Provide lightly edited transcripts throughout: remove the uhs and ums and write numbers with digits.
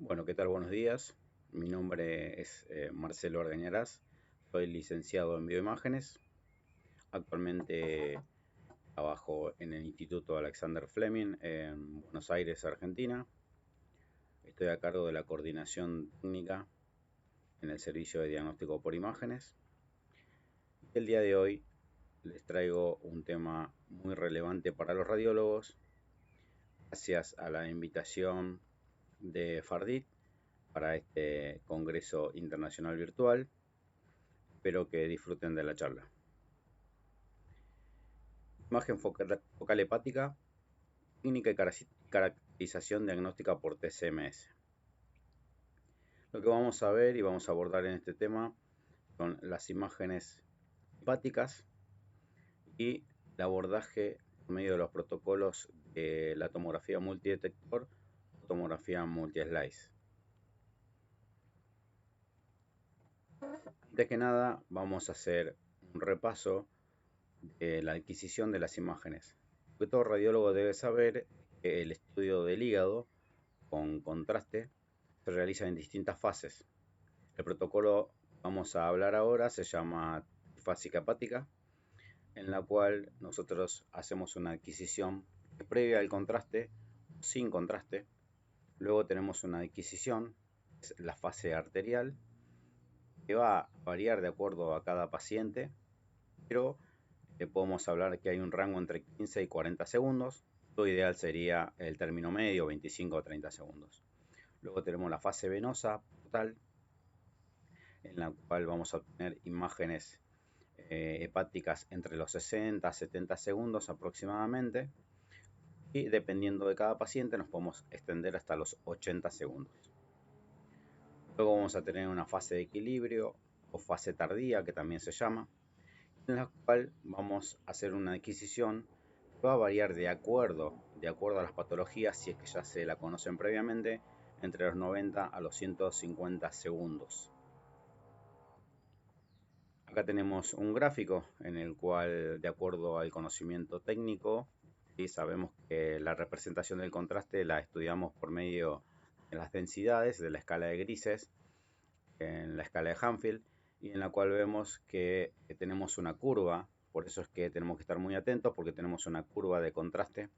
Bueno, ¿qué tal? Buenos días. Mi nombre es Marcelo Argañarás. Soy licenciado en bioimágenes. Actualmente trabajo en el Instituto Alexander Fleming en Buenos Aires, Argentina. Estoy a cargo de la coordinación técnica en el servicio de diagnóstico por imágenes. El día de hoy les traigo un tema muy relevante para los radiólogos, gracias a la invitación de Fardit para este Congreso Internacional Virtual. Espero que disfruten de la charla. Imagen focal hepática, clínica y caracterización diagnóstica por TCMS. Lo que vamos a ver y vamos a abordar en este tema son las imágenes hepáticas y el abordaje por medio de los protocolos de la tomografía multidetector o tomografía multi-slice. Antes que nada, vamos a hacer un repaso de la adquisición de las imágenes. Lo que todo radiólogo debe saber es que el estudio del hígado con contraste se realiza en distintas fases. El protocolo que vamos a hablar ahora se llama trifásica hepática, en la cual nosotros hacemos una adquisición previa al contraste, sin contraste. Luego tenemos una adquisición, es la fase arterial, que va a variar de acuerdo a cada paciente, pero podemos hablar que hay un rango entre 15 y 40 segundos. Lo ideal sería el término medio, 25 o 30 segundos. Luego tenemos la fase venosa portal, en la cual vamos a obtener imágenes hepáticas entre los 60 a 70 segundos aproximadamente. Y dependiendo de cada paciente nos podemos extender hasta los 80 segundos. Luego vamos a tener una fase de equilibrio o fase tardía, que también se llama, en la cual vamos a hacer una adquisición que va a variar de acuerdo a las patologías, si es que ya se la conocen previamente, entre los 90 a los 150 segundos. Acá tenemos un gráfico en el cual, de acuerdo al conocimiento técnico, ¿sí? Sabemos que la representación del contraste la estudiamos por medio de las densidades de la escala de grises, en la escala de Hanfield, y en la cual vemos que tenemos una curva. Por eso es que tenemos que estar muy atentos, porque tenemos una curva de contraste, en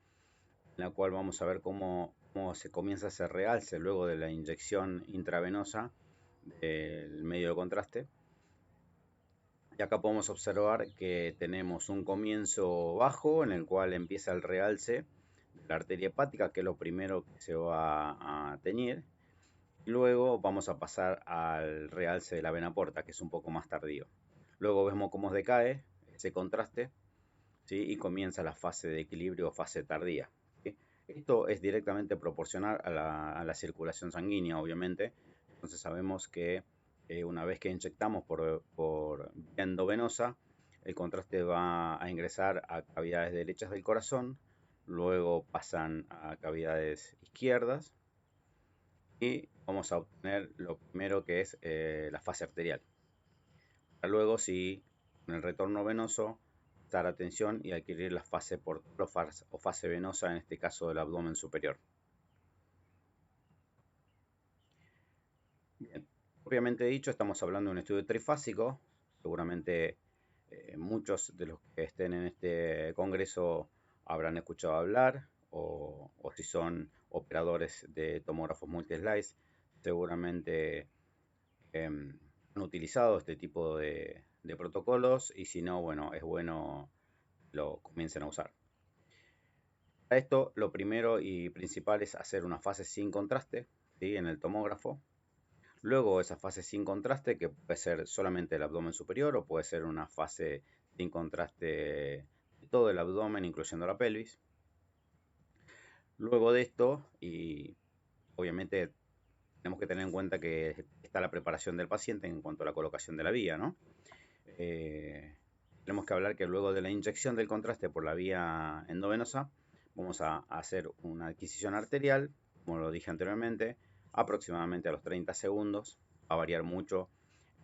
la cual vamos a ver cómo se comienza ese realce luego de la inyección intravenosa del medio de contraste. Y acá podemos observar que tenemos un comienzo bajo en el cual empieza el realce de la arteria hepática, que es lo primero que se va a teñir. Luego vamos a pasar al realce de la vena porta, que es un poco más tardío. Luego vemos cómo decae ese contraste, ¿sí? Y comienza la fase de equilibrio o fase tardía, ¿sí? Esto es directamente proporcional a la circulación sanguínea, obviamente. Entonces sabemos que una vez que inyectamos por vía endovenosa, el contraste va a ingresar a cavidades derechas del corazón, luego pasan a cavidades izquierdas y vamos a obtener lo primero, que es la fase arterial. Luego, sí, con el retorno venoso, prestar atención y adquirir la fase portal o fase venosa, en este caso del abdomen superior. Bien, propiamente dicho, estamos hablando de un estudio trifásico. Seguramente muchos de los que estén en este congreso habrán escuchado hablar, o si son operadores de tomógrafos multi-slice, seguramente han utilizado este tipo de protocolos, y si no, bueno, es bueno lo comiencen a usar. Para esto, lo primero y principal es hacer una fase sin contraste, ¿sí? En el tomógrafo. Luego esa fase sin contraste, que puede ser solamente el abdomen superior o puede ser una fase sin contraste de todo el abdomen, incluyendo la pelvis. Luego de esto, y obviamente tenemos que tener en cuenta que está la preparación del paciente en cuanto a la colocación de la vía, ¿no? Tenemos que hablar que luego de la inyección del contraste por la vía endovenosa, vamos a hacer una adquisición arterial, como lo dije anteriormente, aproximadamente a los 30 segundos. Va a variar mucho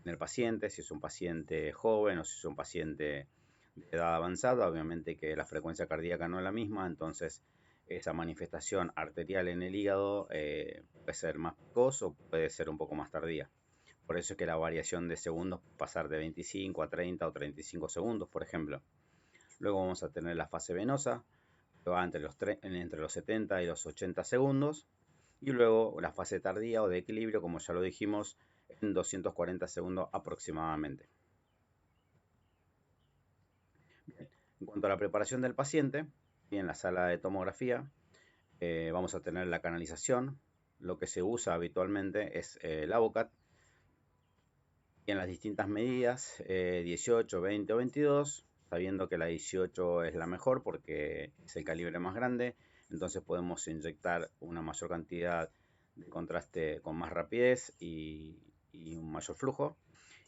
en el paciente, si es un paciente joven o si es un paciente de edad avanzada. Obviamente que la frecuencia cardíaca no es la misma, entonces esa manifestación arterial en el hígado puede ser más precoz o puede ser un poco más tardía. Por eso es que la variación de segundos puede pasar de 25 a 30 o 35 segundos, por ejemplo. Luego vamos a tener la fase venosa, que va entre los 70 y los 80 segundos. Y luego la fase tardía o de equilibrio, como ya lo dijimos, en 240 segundos aproximadamente. Bien. En cuanto a la preparación del paciente, en la sala de tomografía vamos a tener la canalización. Lo que se usa habitualmente es el AVOCAT. Y en las distintas medidas, 18, 20 o 22, sabiendo que la 18 es la mejor porque es el calibre más grande, entonces podemos inyectar una mayor cantidad de contraste con más rapidez y un mayor flujo.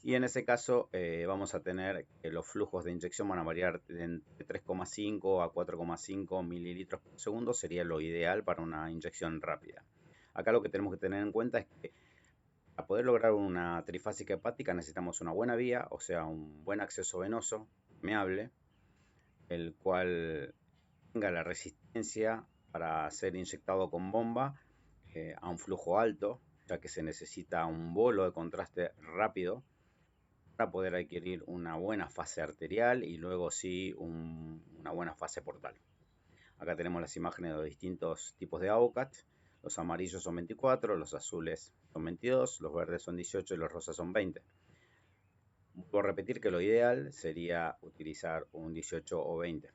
Y en ese caso vamos a tener que los flujos de inyección van a variar de entre 3,5 a 4,5 mililitros por segundo, sería lo ideal para una inyección rápida. Acá lo que tenemos que tener en cuenta es que para poder lograr una trifásica hepática necesitamos una buena vía, o sea, un buen acceso venoso, permeable, el cual tenga la resistencia para ser inyectado con bomba a un flujo alto, ya que se necesita un bolo de contraste rápido para poder adquirir una buena fase arterial y luego sí una buena fase portal. Acá tenemos las imágenes de los distintos tipos de AVOCAT. Los amarillos son 24, los azules son 22, los verdes son 18 y los rosas son 20. Vuelvo a repetir que lo ideal sería utilizar un 18 o 20.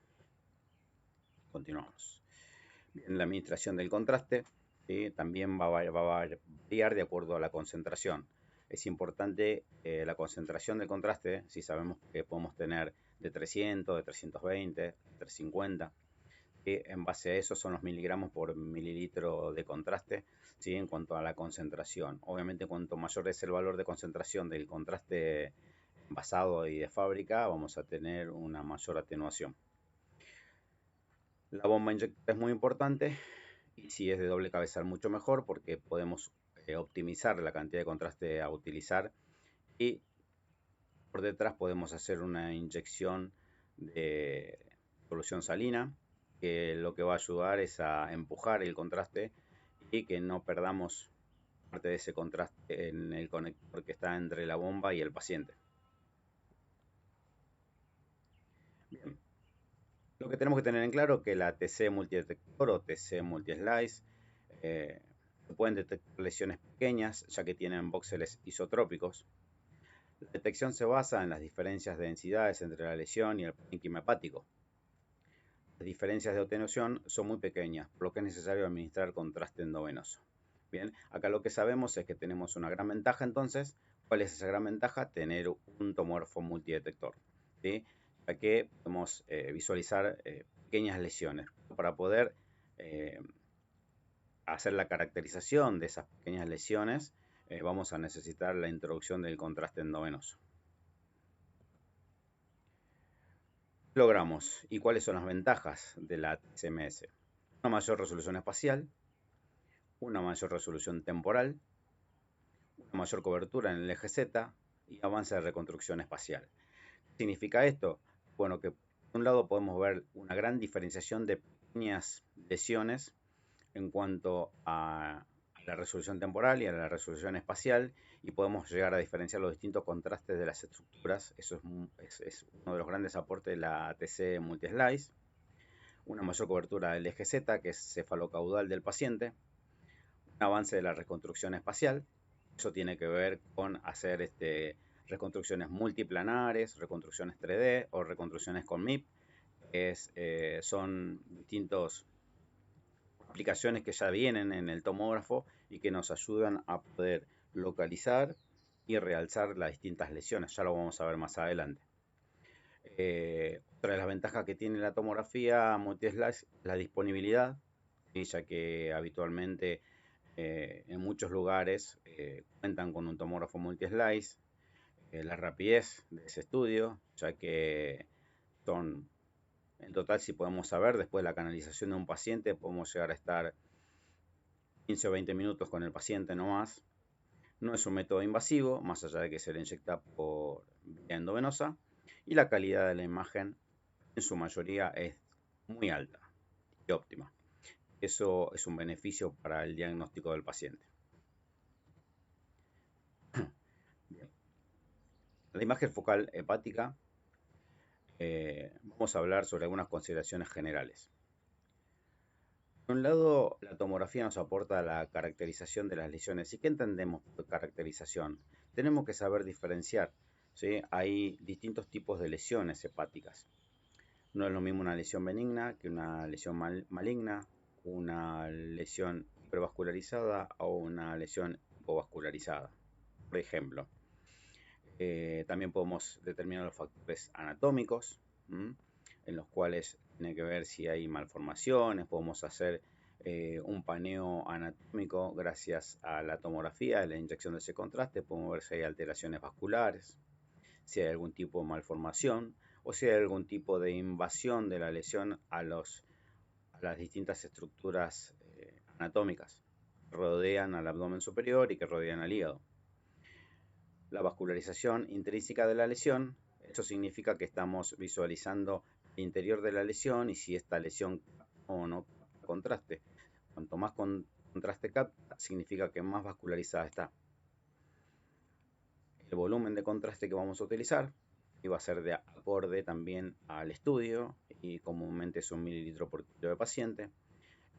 Continuamos. Bien, la administración del contraste también va a variar de acuerdo a la concentración. Es importante la concentración del contraste, si sabemos que podemos tener de 300, de 320, de 350. En base a eso son los miligramos por mililitro de contraste, ¿sí? En cuanto a la concentración. Obviamente, cuanto mayor es el valor de concentración del contraste envasado y de fábrica, vamos a tener una mayor atenuación. La bomba inyectora es muy importante y si es de doble cabezal mucho mejor porque podemos optimizar la cantidad de contraste a utilizar y por detrás podemos hacer una inyección de solución salina que lo que va a ayudar es a empujar el contraste y que no perdamos parte de ese contraste en el conector que está entre la bomba y el paciente. Bien. Lo que tenemos que tener en claro es que la TC multidetector o TC multislice pueden detectar lesiones pequeñas ya que tienen voxeles isotrópicos. La detección se basa en las diferencias de densidades entre la lesión y el parénquima hepático. Las diferencias de atenuación son muy pequeñas, por lo que es necesario administrar contraste endovenoso. Bien, acá lo que sabemos es que tenemos una gran ventaja entonces. ¿Cuál es esa gran ventaja? Tener un tomógrafo multidetector, ¿sí? Ya que podemos visualizar pequeñas lesiones. Para poder hacer la caracterización de esas pequeñas lesiones, vamos a necesitar la introducción del contraste endovenoso. Logramos y cuáles son las ventajas de la TCMS. Una mayor resolución espacial, una mayor resolución temporal, una mayor cobertura en el eje Z y avance de reconstrucción espacial. ¿Qué significa esto? Bueno, que por un lado podemos ver una gran diferenciación de pequeñas lesiones en cuanto a la resolución temporal y a la resolución espacial y podemos llegar a diferenciar los distintos contrastes de las estructuras. Eso es uno de los grandes aportes de la TC multislice. Una mayor cobertura del eje Z, que es cefalocaudal del paciente. Un avance de la reconstrucción espacial. Eso tiene que ver con hacer reconstrucciones multiplanares, reconstrucciones 3D o reconstrucciones con MIP. Son distintos aplicaciones que ya vienen en el tomógrafo y que nos ayudan a poder localizar y realzar las distintas lesiones. Ya lo vamos a ver más adelante. Otra de las ventajas que tiene la tomografía multislice es la disponibilidad, ya que habitualmente en muchos lugares cuentan con un tomógrafo multislice. La rapidez de ese estudio, ya que son en total, si podemos saber, después de la canalización de un paciente, podemos llegar a estar 15 o 20 minutos con el paciente no más. No es un método invasivo, más allá de que se le inyecta por vía endovenosa. Y la calidad de la imagen, en su mayoría, es muy alta y óptima. Eso es un beneficio para el diagnóstico del paciente. Bien. La imagen focal hepática, vamos a hablar sobre algunas consideraciones generales. Por un lado, la tomografía nos aporta la caracterización de las lesiones. ¿Y qué entendemos por caracterización? Tenemos que saber diferenciar, ¿sí? Hay distintos tipos de lesiones hepáticas. No es lo mismo una lesión benigna que una lesión maligna, una lesión hipervascularizada o una lesión hipovascularizada. Por ejemplo, también podemos determinar los factores anatómicos, en los cuales tiene que ver si hay malformaciones. Podemos hacer un paneo anatómico gracias a la tomografía, a la inyección de ese contraste. Podemos ver si hay alteraciones vasculares, si hay algún tipo de malformación o si hay algún tipo de invasión de la lesión a las distintas estructuras anatómicas que rodean al abdomen superior y que rodean al hígado. La vascularización intrínseca de la lesión, eso significa que estamos visualizando el interior de la lesión y si esta lesión o no contraste. Cuanto más contraste capta, significa que más vascularizada está. El volumen de contraste que vamos a utilizar y va a ser de acorde también al estudio y comúnmente es 1 mililitro por kilo de paciente.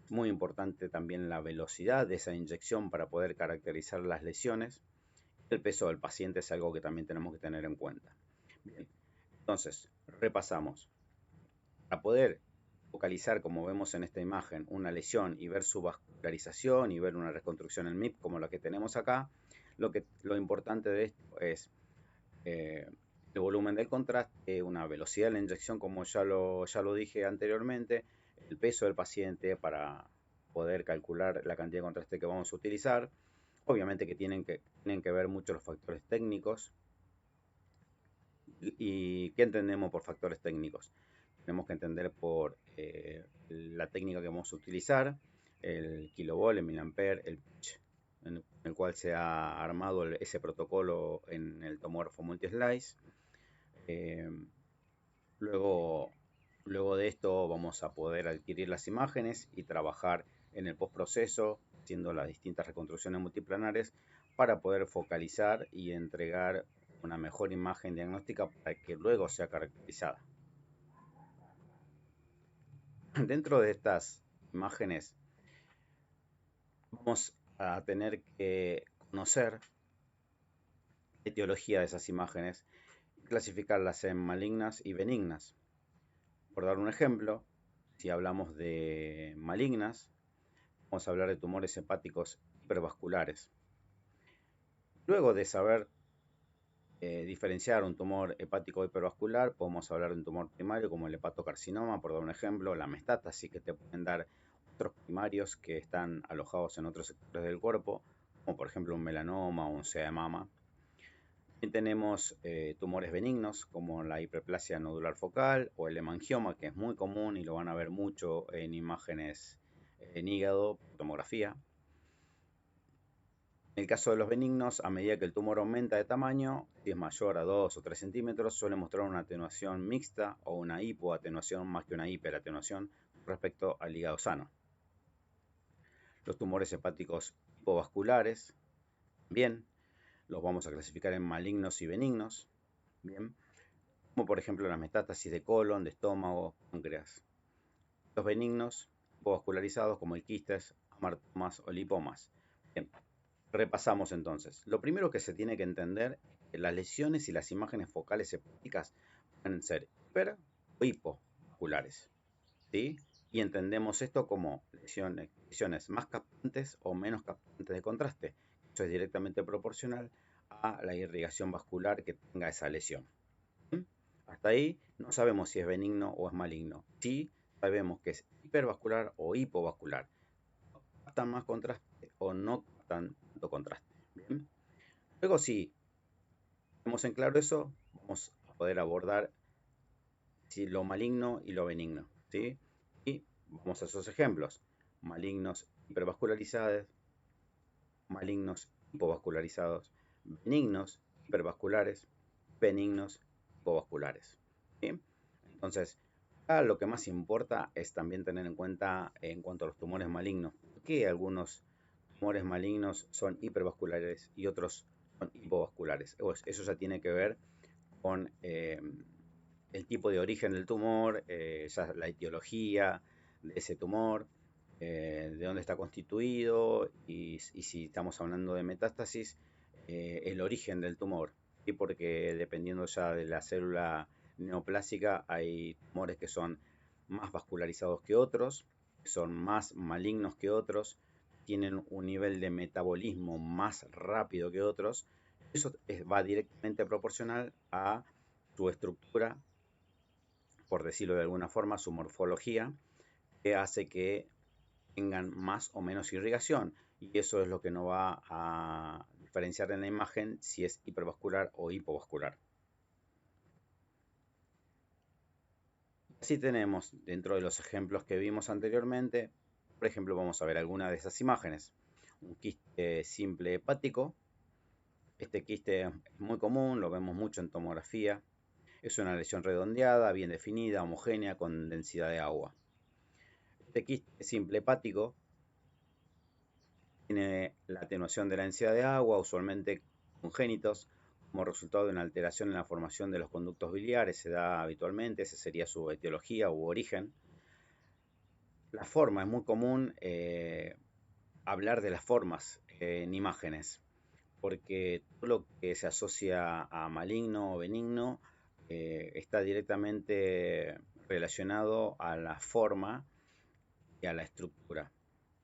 Muy importante también la velocidad de esa inyección para poder caracterizar las lesiones. El peso del paciente es algo que también tenemos que tener en cuenta. Bien, entonces, repasamos. Para poder focalizar, como vemos en esta imagen, una lesión y ver su vascularización y ver una reconstrucción en MIP como la que tenemos acá, lo importante de esto es el volumen del contraste, una velocidad de la inyección, como ya lo dije anteriormente, el peso del paciente para poder calcular la cantidad de contraste que vamos a utilizar. Obviamente que tienen que ver mucho los factores técnicos. ¿Y qué entendemos por factores técnicos? Tenemos que entender por la técnica que vamos a utilizar, el kilovolt, el miliampere, el pitch, en el cual se ha armado ese protocolo en el tomógrafo multi-slice. Luego de esto vamos a poder adquirir las imágenes y trabajar en el postproceso, haciendo las distintas reconstrucciones multiplanares para poder focalizar y entregar una mejor imagen diagnóstica para que luego sea caracterizada. Dentro de estas imágenes vamos a tener que conocer la etiología de esas imágenes y clasificarlas en malignas y benignas. Por dar un ejemplo, si hablamos de malignas, vamos a hablar de tumores hepáticos hipervasculares. Luego de saber diferenciar un tumor hepático hipervascular, podemos hablar de un tumor primario como el hepatocarcinoma, por dar un ejemplo, la metástasis, que te pueden dar otros primarios que están alojados en otros sectores del cuerpo, como por ejemplo un melanoma o un CA de mama. También tenemos tumores benignos como la hiperplasia nodular focal o el hemangioma, que es muy común y lo van a ver mucho en imágenes en hígado, tomografía. En el caso de los benignos, a medida que el tumor aumenta de tamaño, si es mayor a 2 o 3 centímetros, suele mostrar una atenuación mixta o una hipoatenuación más que una hiperatenuación respecto al hígado sano. Los tumores hepáticos hipovasculares, bien, los vamos a clasificar en malignos y benignos, bien, como por ejemplo la metástasis de colon, de estómago, páncreas. Los benignos hipovascularizados como el quistes, amartomas o lipomas. Bien, repasamos entonces. Lo primero que se tiene que entender es que las lesiones y las imágenes focales hepáticas pueden ser hiper o hipovasculares, ¿sí? Y entendemos esto como lesiones más captantes o menos captantes de contraste. Eso es directamente proporcional a la irrigación vascular que tenga esa lesión. Hasta ahí no sabemos si es benigno o es maligno. Sí sabemos que es hipervascular o hipovascular. ¿Captan más contraste o no captan tanto contraste? Bien. Luego, si tenemos en claro eso, vamos a poder abordar lo maligno y lo benigno, ¿sí? Y vamos a esos ejemplos. Malignos hipervascularizados, malignos hipovascularizados, benignos hipervasculares, benignos hipovasculares. ¿Sí? Entonces, Acá lo que más importa es también tener en cuenta en cuanto a los tumores malignos, que algunos tumores malignos son hipervasculares y otros son hipovasculares. Eso ya tiene que ver con el tipo de origen del tumor, ya la etiología de ese tumor, de dónde está constituido y si estamos hablando de metástasis, el origen del tumor. ¿Sí? Porque dependiendo ya de la célula neoplásica, hay tumores que son más vascularizados que otros, que son más malignos que otros, tienen un nivel de metabolismo más rápido que otros. Eso va directamente proporcional a su estructura, por decirlo de alguna forma, su morfología, que hace que tengan más o menos irrigación. Y eso es lo que nos va a diferenciar en la imagen si es hipervascular o hipovascular. Así tenemos, dentro de los ejemplos que vimos anteriormente, por ejemplo, vamos a ver alguna de esas imágenes. Un quiste simple hepático. Este quiste es muy común, lo vemos mucho en tomografía. Es una lesión redondeada, bien definida, homogénea, con densidad de agua. Este quiste simple hepático tiene la atenuación de la densidad de agua, usualmente congénitos, como resultado de una alteración en la formación de los conductos biliares. Se da habitualmente, esa sería su etiología u origen. La forma es muy común hablar de las formas en imágenes, porque todo lo que se asocia a maligno o benigno está directamente relacionado a la forma y a la estructura.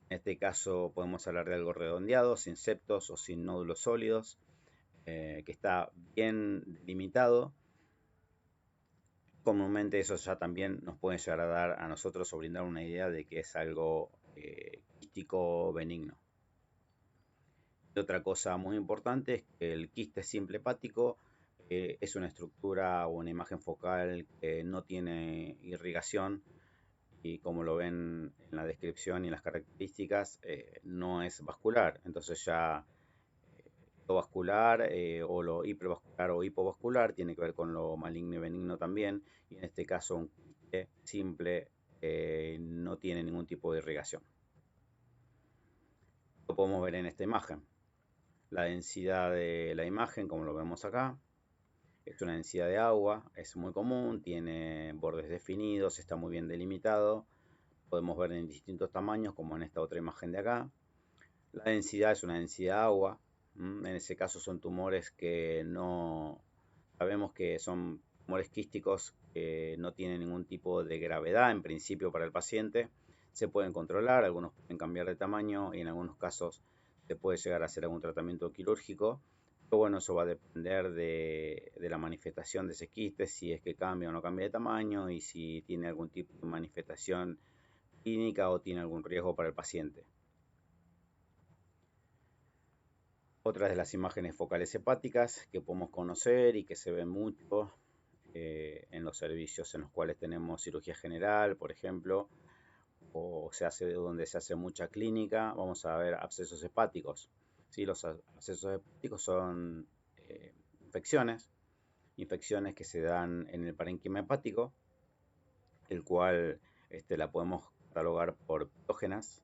En este caso podemos hablar de algo redondeado, sin septos o sin nódulos sólidos, que está bien delimitado. Comúnmente eso ya también nos puede llegar a dar a nosotros o brindar una idea de que es algo quístico benigno. Y otra cosa muy importante es que el quiste simple hepático es una estructura o una imagen focal que no tiene irrigación y, como lo ven en la descripción y en las características, no es vascular. Entonces ya lo vascular o lo hipervascular o hipovascular tiene que ver con lo maligno y benigno también, y en este caso un quiste simple no tiene ningún tipo de irrigación. Lo podemos ver en esta imagen. La densidad de la imagen, como lo vemos acá, es una densidad de agua, es muy común, tiene bordes definidos, está muy bien delimitado. Podemos ver en distintos tamaños, como en esta otra imagen de acá. La densidad es una densidad de agua. En ese caso son tumores que no sabemos que son tumores quísticos que no tienen ningún tipo de gravedad en principio para el paciente. Se pueden controlar, algunos pueden cambiar de tamaño y en algunos casos se puede llegar a hacer algún tratamiento quirúrgico. Pero bueno, eso va a depender de la manifestación de ese quiste, si es que cambia o no cambia de tamaño y si tiene algún tipo de manifestación clínica o tiene algún riesgo para el paciente. Otras de las imágenes focales hepáticas que podemos conocer y que se ven mucho en los servicios en los cuales tenemos cirugía general, por ejemplo, o donde se hace mucha clínica, vamos a ver abscesos hepáticos. ¿Sí? Los abscesos hepáticos son infecciones que se dan en el parénquima hepático, el cual la podemos catalogar por patógenas,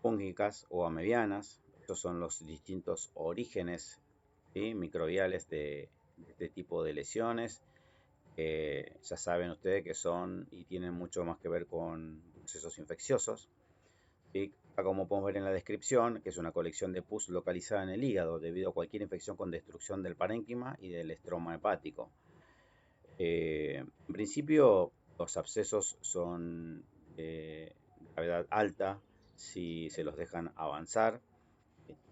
fúngicas o amebianas. Estos son los distintos orígenes, ¿sí?, microbiales de este tipo de lesiones. Ya saben ustedes que son y tienen mucho más que ver con procesos infecciosos. ¿Sí? Como podemos ver en la descripción, que es una colección de pus localizada en el hígado debido a cualquier infección con destrucción del parénquima y del estroma hepático. En principio, los abscesos son de gravedad alta si se los dejan avanzar,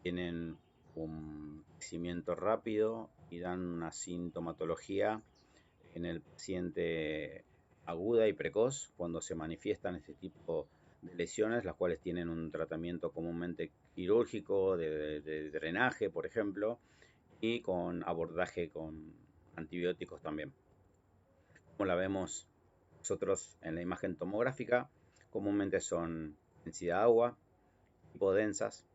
tienen un crecimiento rápido y dan una sintomatología en el paciente aguda y precoz cuando se manifiestan este tipo de lesiones, las cuales tienen un tratamiento comúnmente quirúrgico, de drenaje, por ejemplo, y con abordaje con antibióticos también. Como la vemos nosotros en la imagen tomográfica, comúnmente son densidad de agua, tipo densas.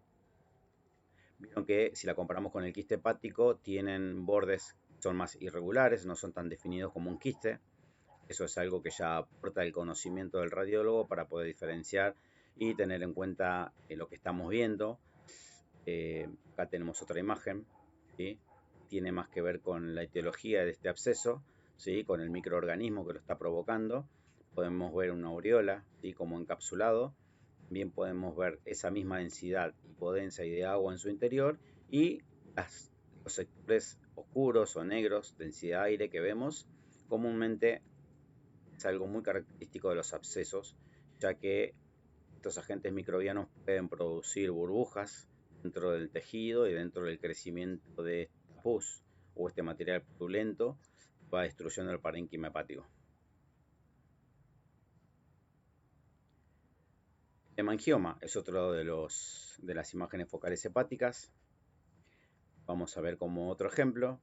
Vieron que si la comparamos con el quiste hepático, tienen bordes que son más irregulares, no son tan definidos como un quiste. Eso es algo que ya aporta el conocimiento del radiólogo para poder diferenciar y tener en cuenta lo que estamos viendo. Acá tenemos otra imagen, ¿sí? Tiene más que ver con la etiología de este absceso, ¿sí? Con el microorganismo que lo está provocando. Podemos ver una aureola, ¿sí? Como encapsulado. También podemos ver esa misma densidad hipodensa y de agua en su interior y los sectores oscuros o negros, densidad de aire que vemos, comúnmente es algo muy característico de los abscesos, ya que estos agentes microbianos pueden producir burbujas dentro del tejido y dentro del crecimiento de esta pus o este material purulento va destruyendo el parénquima hepático. El hemangioma es otro de las imágenes focales hepáticas. Vamos a ver como otro ejemplo,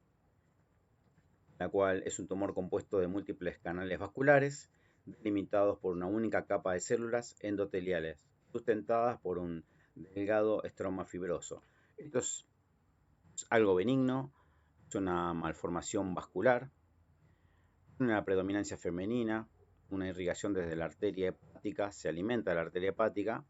la cual es un tumor compuesto de múltiples canales vasculares, delimitados por una única capa de células endoteliales, sustentadas por un delgado estroma fibroso. Esto es algo benigno, es una malformación vascular, una predominancia femenina, una irrigación desde la arteria hepática, se alimenta de la arteria hepática,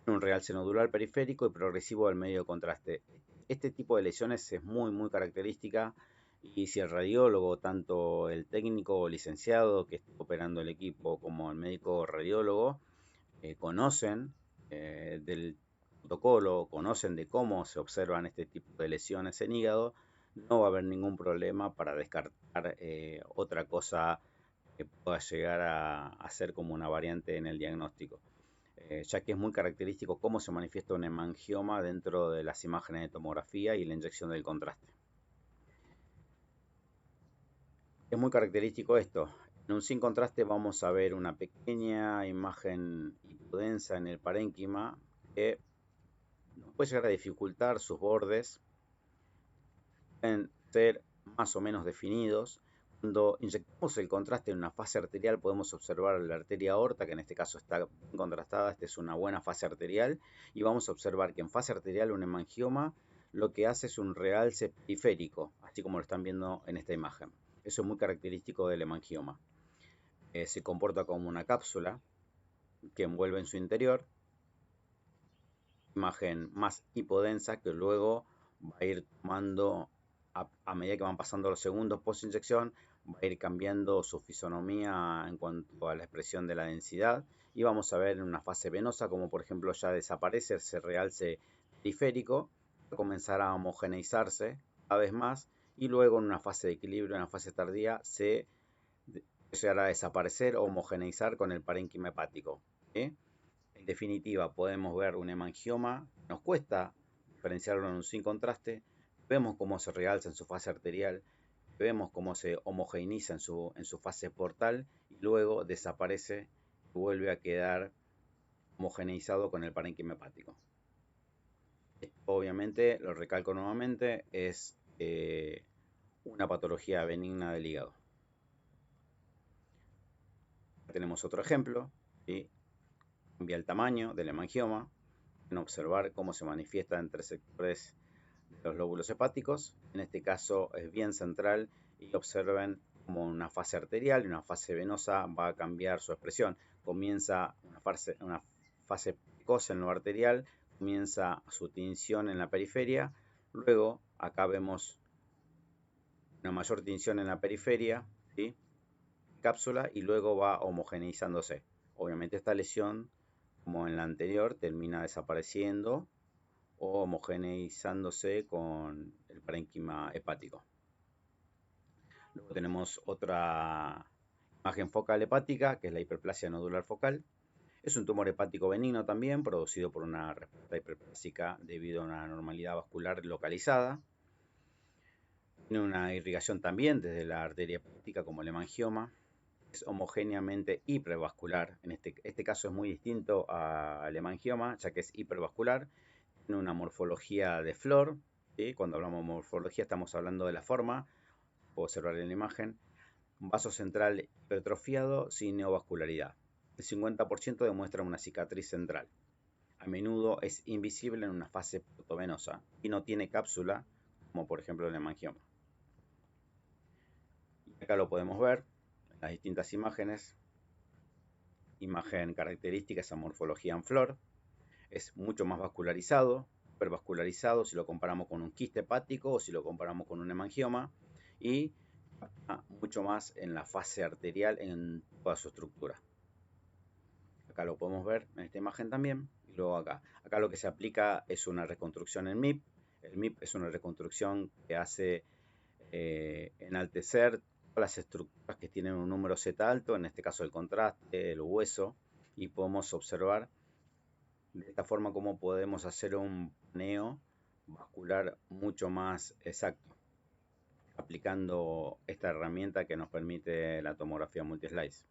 un realce nodular periférico y progresivo del medio de contraste. Este tipo de lesiones es muy característica y si el radiólogo, tanto el técnico o licenciado que está operando el equipo como el médico radiólogo, conocen del protocolo, conocen de cómo se observan este tipo de lesiones en hígado, no va a haber ningún problema para descartar otra cosa que pueda llegar a ser como una variante en el diagnóstico, ya que es muy característico cómo se manifiesta un hemangioma dentro de las imágenes de tomografía y la inyección del contraste. Es muy característico esto. En un sin contraste vamos a ver una pequeña imagen hipodensa en el parénquima que nos puede llegar a dificultar sus bordes. Pueden ser más o menos definidos. Cuando inyectamos el contraste en una fase arterial podemos observar la arteria aorta, que en este caso está bien contrastada, esta es una buena fase arterial, y vamos a observar que en fase arterial un hemangioma lo que hace es un realce periférico, así como lo están viendo en esta imagen. Eso es muy característico del hemangioma. Se comporta como una cápsula que envuelve en su interior, imagen más hipodensa que luego va a ir tomando a medida que van pasando los segundos post inyección, va a ir cambiando su fisonomía en cuanto a la expresión de la densidad y vamos a ver en una fase venosa como por ejemplo ya desaparece ese realce periférico, va a comenzar a homogeneizarse cada vez más y luego en una fase de equilibrio, en una fase tardía, se llegará a desaparecer o homogeneizar con el parénquima hepático. ¿Sí? En definitiva, podemos ver un hemangioma, nos cuesta diferenciarlo en un sin contraste, vemos cómo se realza en su fase arterial, vemos cómo se homogeneiza en su fase portal y luego desaparece y vuelve a quedar homogeneizado con el parénquima hepático. Esto, obviamente, lo recalco nuevamente, es una patología benigna del hígado. Tenemos otro ejemplo, ¿sí? Cambia el tamaño del hemangioma, en observar cómo se manifiesta entre sectores de los lóbulos hepáticos. En este caso es bien central y observen como una fase arterial y una fase venosa va a cambiar su expresión. Comienza una fase precoz en lo arterial, comienza su tinción en la periferia, luego acá vemos una mayor tinción en la periferia, ¿sí? Cápsula, y luego va homogeneizándose. Obviamente esta lesión, como en la anterior, termina desapareciendo o homogeneizándose con el parénquima hepático. Luego tenemos otra imagen focal hepática, que es la hiperplasia nodular focal. Es un tumor hepático benigno también, producido por una respuesta hiperplásica debido a una anormalidad vascular localizada. Tiene una irrigación también desde la arteria hepática como el hemangioma. Es homogéneamente hipervascular. En este caso es muy distinto al hemangioma, ya que es hipervascular. Tiene una morfología de flor, ¿sí? Cuando hablamos de morfología estamos hablando de la forma, puedo observar en la imagen. Un vaso central hipertrofiado sin neovascularidad. El 50% demuestra una cicatriz central. A menudo es invisible en una fase protovenosa y no tiene cápsula, como por ejemplo el hemangioma. Y acá lo podemos ver las distintas imágenes. Imagen característica, esa morfología en flor. Es mucho más vascularizado, hipervascularizado si lo comparamos con un quiste hepático o si lo comparamos con un hemangioma, y mucho más en la fase arterial en toda su estructura. Acá lo podemos ver en esta imagen también. Y luego acá lo que se aplica es una reconstrucción en MIP. El MIP es una reconstrucción que hace enaltecer todas las estructuras que tienen un número Z alto, en este caso el contraste, el hueso, y podemos observar de esta forma cómo podemos hacer un paneo vascular mucho más exacto, aplicando esta herramienta que nos permite la tomografía multislice.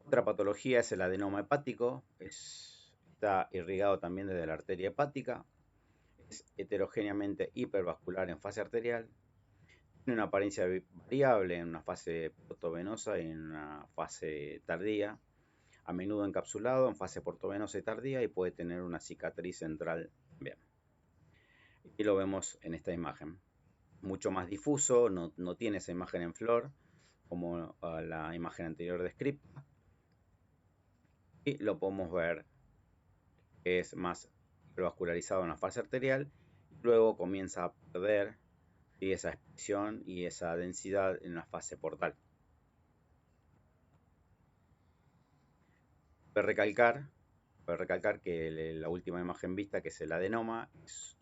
Otra patología es el adenoma hepático, está irrigado también desde la arteria hepática, es heterogéneamente hipervascular en fase arterial, tiene una apariencia variable en una fase portovenosa y en una fase tardía, a menudo encapsulado en fase portovenosa y tardía, y puede tener una cicatriz central también. Y lo vemos en esta imagen. Mucho más difuso, no tiene esa imagen en flor como la imagen anterior descrita. Y lo podemos ver que es más vascularizado en la fase arterial. Luego comienza a perder esa expresión y esa densidad en la fase portal. Cabe recalcar que la última imagen vista, que es el adenoma, es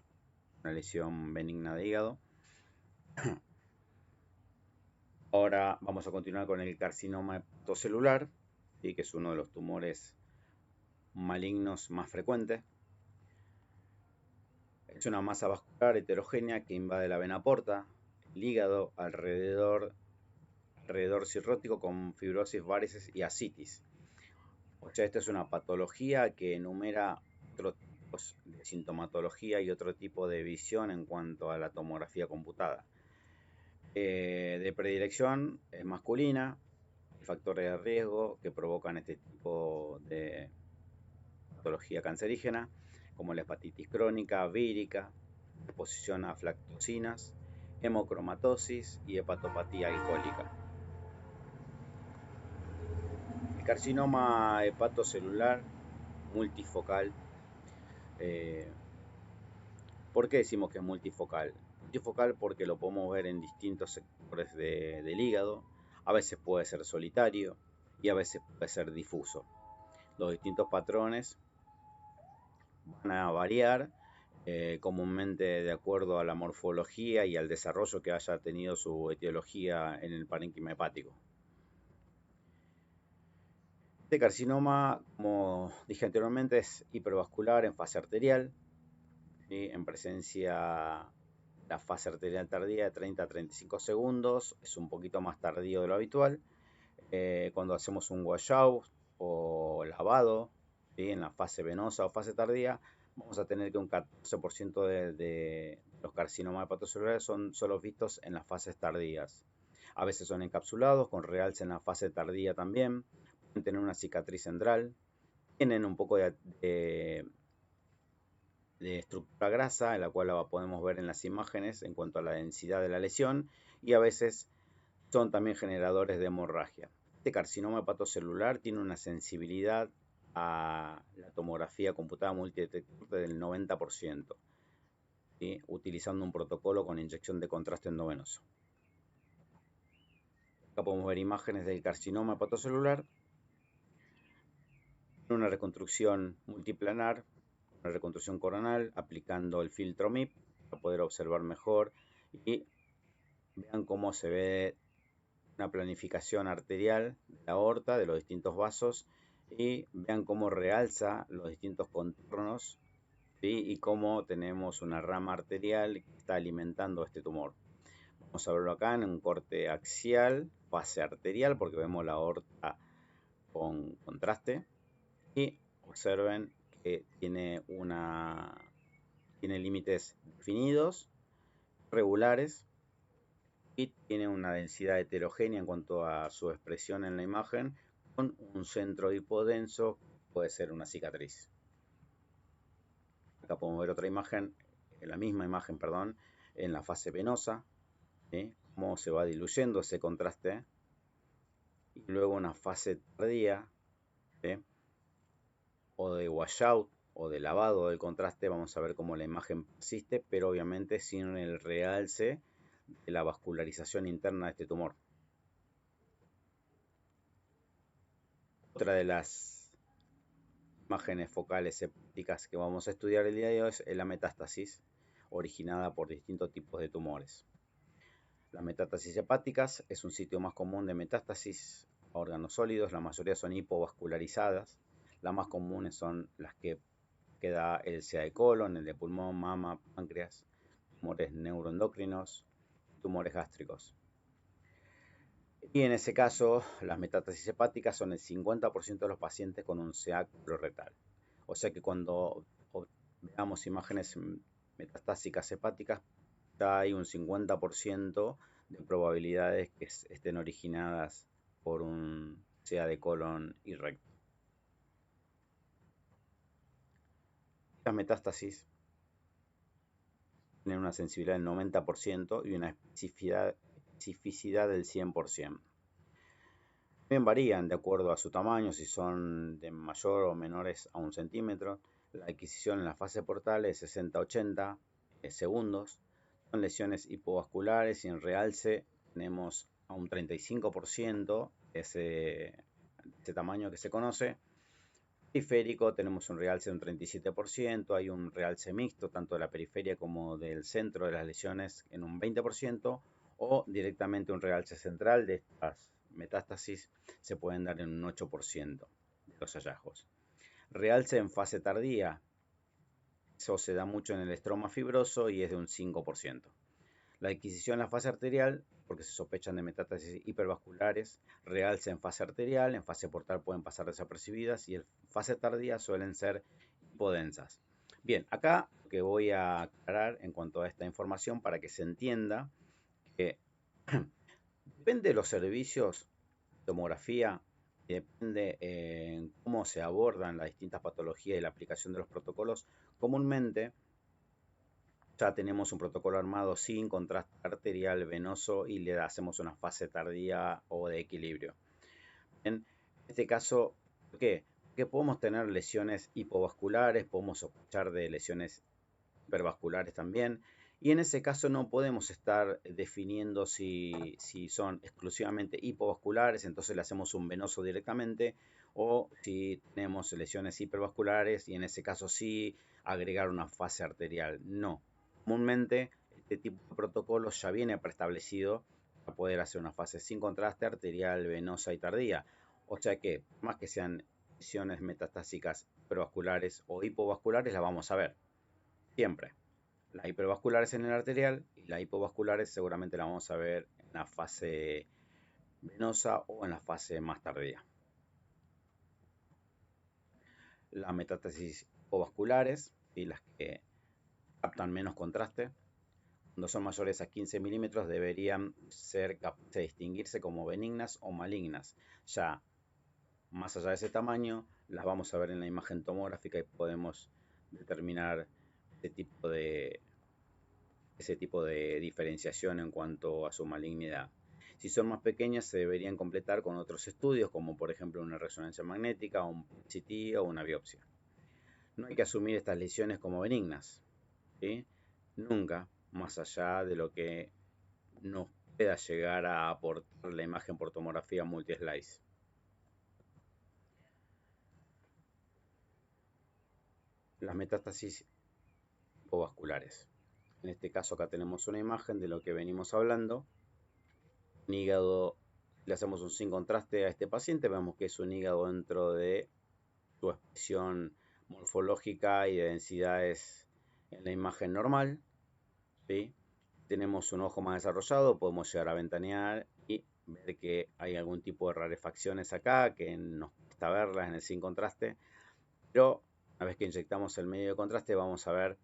una lesión benigna de hígado. Ahora vamos a continuar con el carcinoma hepatocelular, ¿sí? Que es uno de los tumores malignos más frecuentes. Es una masa vascular heterogénea que invade la vena porta, el hígado, alrededor cirrótico, con fibrosis, varices y ascitis. O sea, esta es una patología que enumera otros tipos de sintomatología y otro tipo de visión en cuanto a la tomografía computada. De predilección es masculina, factores de riesgo que provocan este tipo de patología cancerígena, como la hepatitis crónica, vírica, exposición a aflatoxinas, hemocromatosis y hepatopatía alcohólica. El carcinoma hepatocelular multifocal. ¿Por qué decimos que es multifocal? Multifocal porque lo podemos ver en distintos sectores del hígado. A veces puede ser solitario y a veces puede ser difuso. Los distintos patrones van a variar comúnmente de acuerdo a la morfología y al desarrollo que haya tenido su etiología en el parénquima hepático. Este carcinoma, como dije anteriormente, es hipervascular en fase arterial, ¿sí? En presencia la fase arterial tardía de 30 a 35 segundos, es un poquito más tardío de lo habitual. Cuando hacemos un washout o lavado, ¿sí? En la fase venosa o fase tardía, vamos a tener que un 14% de los carcinomas hepatocelulares son solo vistos en las fases tardías. A veces son encapsulados, con realce en la fase tardía también, pueden tener una cicatriz central, tienen un poco de estructura grasa, en la cual la podemos ver en las imágenes en cuanto a la densidad de la lesión, y a veces son también generadores de hemorragia. Este carcinoma hepatocelular tiene una sensibilidad a la tomografía computada multidetector del 90%, ¿sí? Utilizando un protocolo con inyección de contraste endovenoso. Acá podemos ver imágenes del carcinoma hepatocelular, una reconstrucción multiplanar, una reconstrucción coronal, aplicando el filtro MIP para poder observar mejor, y vean cómo se ve una planificación arterial de la aorta, de los distintos vasos, y vean cómo realza los distintos contornos, ¿sí? Y cómo tenemos una rama arterial que está alimentando este tumor. Vamos a verlo acá en un corte axial, fase arterial, porque vemos la aorta con contraste, y observen que tiene límites definidos, regulares, y tiene una densidad heterogénea en cuanto a su expresión en la imagen, con un centro hipodenso, puede ser una cicatriz. Acá podemos ver otra imagen, la misma imagen, perdón, en la fase venosa, ¿sí? cómo se va diluyendo ese contraste. Y luego una fase tardía, ¿sí?, o de washout o de lavado del contraste. Vamos a ver cómo la imagen persiste, pero obviamente sin el realce de la vascularización interna de este tumor. Otra de las imágenes focales hepáticas que vamos a estudiar el día de hoy es la metástasis originada por distintos tipos de tumores. Las metástasis hepáticas es un sitio más común de metástasis a órganos sólidos. La mayoría son hipovascularizadas. Las más comunes son las que da el SEA de colon, el de pulmón, mama, páncreas, tumores neuroendocrinos, tumores gástricos. Y en ese caso, las metástasis hepáticas son el 50% de los pacientes con un SEA colorectal. O sea que cuando veamos imágenes metastásicas hepáticas, ya hay un 50% de probabilidades que estén originadas por un SEA de colon y recto. Las metástasis tienen una sensibilidad del 90% y una especificidad del 100%. También varían de acuerdo a su tamaño, si son de mayor o menores a 1 centímetro. La adquisición en la fase portal es 60-80 segundos. Son lesiones hipovasculares y en realce tenemos a un 35% ese tamaño que se conoce. Periférico tenemos un realce de un 37%, hay un realce mixto tanto de la periferia como del centro de las lesiones en un 20%, o directamente un realce central de estas metástasis se pueden dar en un 8% de los hallazgos. Realce en fase tardía, eso se da mucho en el estroma fibroso y es de un 5%. La adquisición en la fase arterial, porque se sospechan de metástasis hipervasculares, realce en fase arterial, en fase portal pueden pasar desapercibidas y en fase tardía suelen ser hipodensas. Bien, acá lo que voy a aclarar en cuanto a esta información para que se entienda que depende de los servicios de tomografía, depende en cómo se abordan las distintas patologías y la aplicación de los protocolos. Comúnmente ya tenemos un protocolo armado sin contraste arterial venoso y le hacemos una fase tardía o de equilibrio. En este caso, ¿por qué? Porque podemos tener lesiones hipovasculares, podemos sospechar de lesiones hipervasculares también, y en ese caso no podemos estar definiendo si son exclusivamente hipovasculares, entonces le hacemos un venoso directamente, o si tenemos lesiones hipervasculares y en ese caso sí agregar una fase arterial. No. Comúnmente este tipo de protocolos ya viene preestablecido para poder hacer una fase sin contraste arterial, venosa y tardía. O sea que, más que sean lesiones metastásicas hipervasculares o hipovasculares, las vamos a ver siempre. Las hipervasculares en el arterial y las hipovasculares seguramente las vamos a ver en la fase venosa o en la fase más tardía. Las metástasis hipovasculares y las que captan menos contraste, cuando son mayores a 15 milímetros, deberían ser capaces de distinguirse como benignas o malignas. Ya más allá de ese tamaño, las vamos a ver en la imagen tomográfica y podemos determinar ese tipo de diferenciación en cuanto a su malignidad. Si son más pequeñas, se deberían completar con otros estudios, como por ejemplo una resonancia magnética, un CT o una biopsia. No hay que asumir estas lesiones como benignas, ¿sí? Nunca, más allá de lo que nos pueda llegar a aportar la imagen por tomografía multislice. Las metástasis hipovasculares. En este caso acá tenemos una imagen de lo que venimos hablando. Un hígado, le hacemos un sin contraste a este paciente, vemos que es un hígado dentro de su expresión morfológica y de densidades en la imagen normal, ¿sí? Tenemos un ojo más desarrollado, podemos llegar a ventanear y ver que hay algún tipo de rarefacciones acá que nos cuesta verlas en el sin contraste, pero una vez que inyectamos el medio de contraste vamos a ver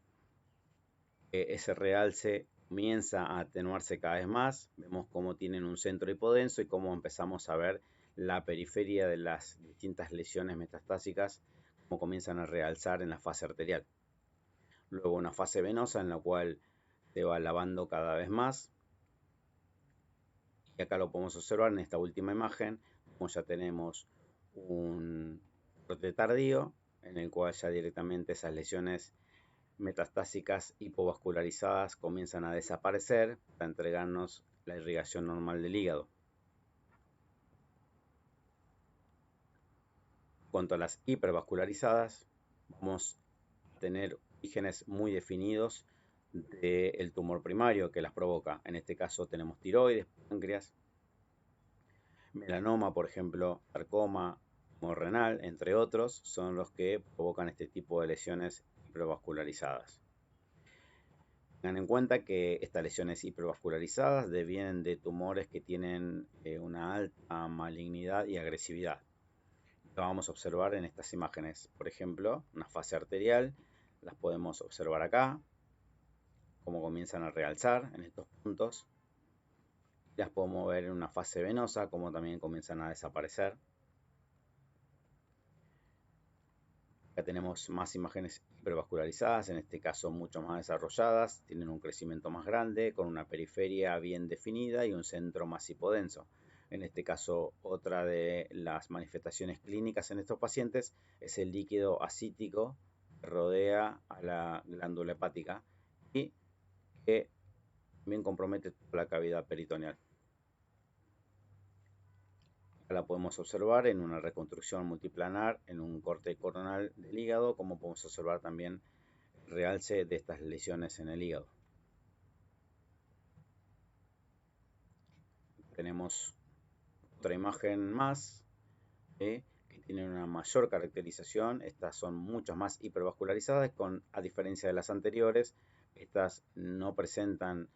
que ese realce comienza a atenuarse cada vez más. Vemos cómo tienen un centro hipodenso y cómo empezamos a ver la periferia de las distintas lesiones metastásicas, cómo comienzan a realzar en la fase arterial. Luego una fase venosa en la cual se va lavando cada vez más. Y acá lo podemos observar en esta última imagen, como ya tenemos un brote tardío, en el cual ya directamente esas lesiones metastásicas hipovascularizadas comienzan a desaparecer para entregarnos la irrigación normal del hígado. En cuanto a las hipervascularizadas, vamos a tener orígenes muy definidos del tumor primario que las provoca. En este caso tenemos tiroides, páncreas, melanoma, por ejemplo, sarcoma, tumor renal, entre otros, son los que provocan este tipo de lesiones hipervascularizadas. Tengan en cuenta que estas lesiones hipervascularizadas devienen de tumores que tienen una alta malignidad y agresividad. Lo vamos a observar en estas imágenes. Por ejemplo, una fase arterial, las podemos observar acá, cómo comienzan a realzar en estos puntos. Las podemos ver en una fase venosa, cómo también comienzan a desaparecer. Acá tenemos más imágenes hipervascularizadas, en este caso mucho más desarrolladas, tienen un crecimiento más grande, con una periferia bien definida y un centro más hipodenso. En este caso, otra de las manifestaciones clínicas en estos pacientes es el líquido ascítico que rodea a la glándula hepática y que también compromete toda la cavidad peritoneal. La podemos observar en una reconstrucción multiplanar en un corte coronal del hígado, como podemos observar también el realce de estas lesiones en el hígado. Tenemos otra imagen más que tiene una mayor caracterización. Estas son mucho más hipervascularizadas, a diferencia de las anteriores, estas no presentan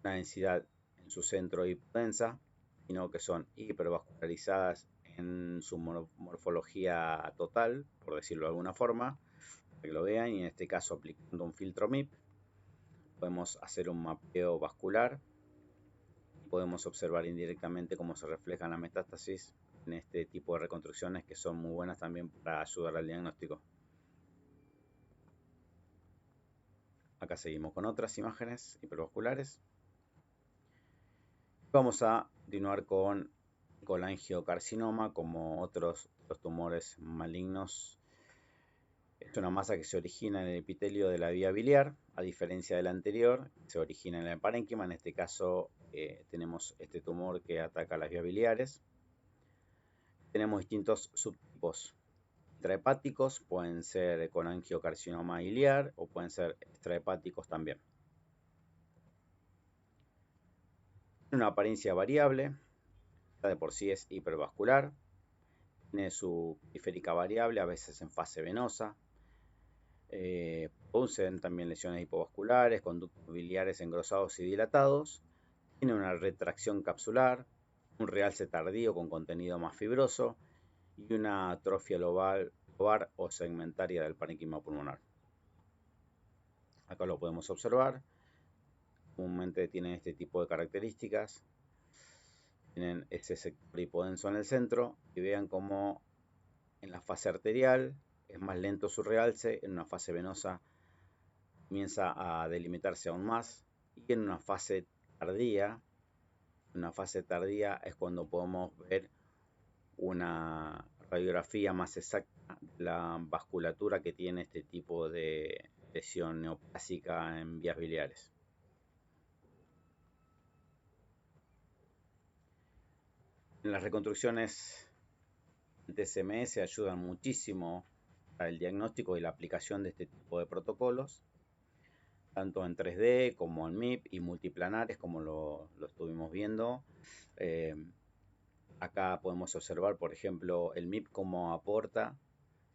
una densidad en su centro hipodensa, sino que son hipervascularizadas en su morfología total, por decirlo de alguna forma, para que lo vean, y en este caso aplicando un filtro MIP, podemos hacer un mapeo vascular, podemos observar indirectamente cómo se refleja la metástasis en este tipo de reconstrucciones que son muy buenas también para ayudar al diagnóstico. Acá seguimos con otras imágenes hipervasculares. Vamos a continuar con colangiocarcinoma, como otros tumores malignos. Es una masa que se origina en el epitelio de la vía biliar, a diferencia del anterior, se origina en el parénquima. En este caso tenemos este tumor que ataca las vías biliares. Tenemos distintos subtipos intrahepáticos, pueden ser colangiocarcinoma iliar o pueden ser extrahepáticos también. Tiene una apariencia variable, de por sí es hipervascular, tiene su periférica variable, a veces en fase venosa, producen también lesiones hipovasculares, conductos biliares engrosados y dilatados, tiene una retracción capsular, un realce tardío con contenido más fibroso y una atrofia lobar o segmentaria del parénquima pulmonar. Acá lo podemos observar. Comúnmente tienen este tipo de características. Tienen ese sector hipodenso en el centro y vean cómo en la fase arterial es más lento su realce, en una fase venosa comienza a delimitarse aún más y en una fase tardía es cuando podemos ver una radiografía más exacta de la vasculatura que tiene este tipo de lesión neoplásica en vías biliares. En las reconstrucciones TCMS ayudan muchísimo para el diagnóstico y la aplicación de este tipo de protocolos, tanto en 3D como en MIP y multiplanares, como lo estuvimos viendo. Acá podemos observar, por ejemplo, el MIP cómo aporta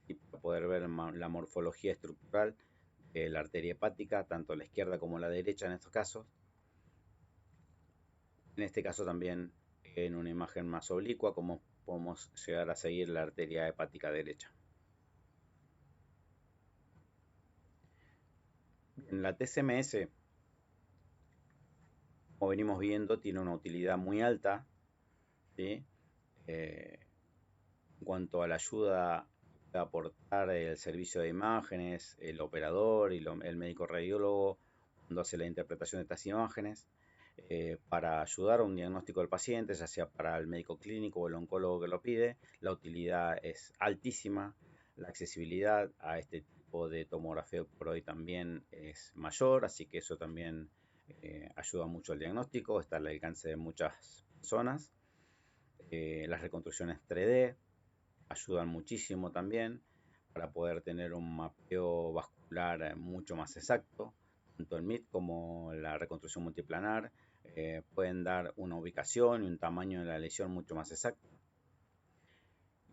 y poder ver la morfología estructural de la arteria hepática, tanto la izquierda como la derecha en estos casos. En este caso también en una imagen más oblicua, como podemos llegar a seguir la arteria hepática derecha. En la TCMS, como venimos viendo, tiene una utilidad muy alta, ¿sí? En cuanto a la ayuda a aportar el servicio de imágenes, el operador y el médico radiólogo cuando hace la interpretación de estas imágenes. para ayudar a un diagnóstico del paciente, ya sea para el médico clínico o el oncólogo que lo pide. La utilidad es altísima, la accesibilidad a este tipo de tomografía por hoy también es mayor, así que eso también ayuda mucho al diagnóstico, está al alcance de muchas personas. Las reconstrucciones 3D ayudan muchísimo también para poder tener un mapeo vascular mucho más exacto. Tanto el MIT como la reconstrucción multiplanar pueden dar una ubicación y un tamaño de la lesión mucho más exacto.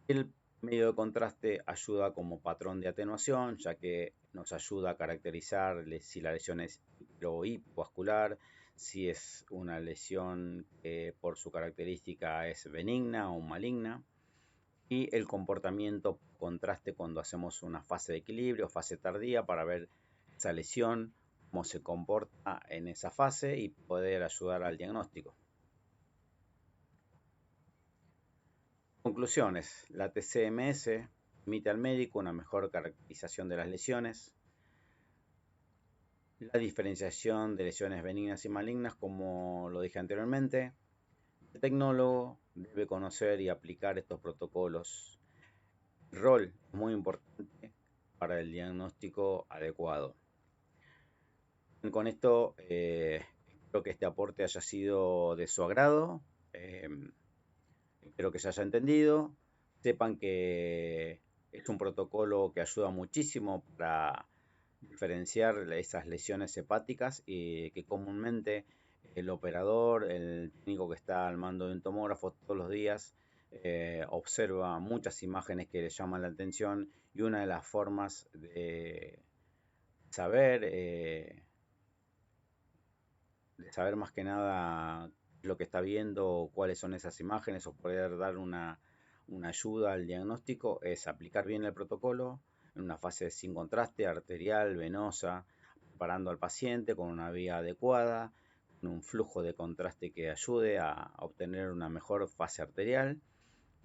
El medio de contraste ayuda como patrón de atenuación, ya que nos ayuda a caracterizar si la lesión es hiper o hipovascular, si es una lesión que por su característica es benigna o maligna, y el comportamiento contraste cuando hacemos una fase de equilibrio, fase tardía, para ver esa lesión, cómo se comporta en esa fase y poder ayudar al diagnóstico. Conclusiones. La TCMS permite al médico una mejor caracterización de las lesiones, la diferenciación de lesiones benignas y malignas, como lo dije anteriormente. El tecnólogo debe conocer y aplicar estos protocolos. El rol es muy importante para el diagnóstico adecuado. Con esto espero que este aporte haya sido de su agrado. Espero que se haya entendido. Sepan que es un protocolo que ayuda muchísimo para diferenciar esas lesiones hepáticas y que comúnmente el operador, el técnico que está al mando de un tomógrafo todos los días, observa muchas imágenes que le llaman la atención, y una de las formas de saber, más que nada lo que está viendo, cuáles son esas imágenes, o poder dar una ayuda al diagnóstico, es aplicar bien el protocolo en una fase sin contraste, arterial, venosa, preparando al paciente con una vía adecuada, con un flujo de contraste que ayude a obtener una mejor fase arterial,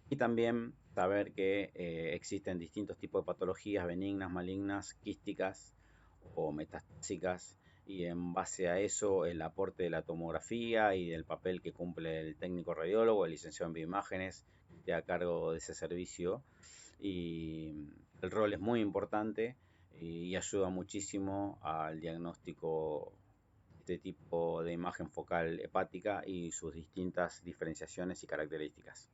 y también saber que existen distintos tipos de patologías benignas, malignas, quísticas o metastásicas, y en base a eso el aporte de la tomografía y del papel que cumple el técnico radiólogo, el licenciado en bioimágenes, que esté a cargo de ese servicio. Y el rol es muy importante y ayuda muchísimo al diagnóstico de este tipo de imagen focal hepática y sus distintas diferenciaciones y características.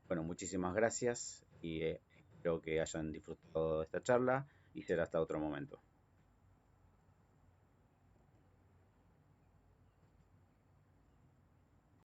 Bueno, muchísimas gracias y espero que hayan disfrutado de esta charla, y será hasta otro momento.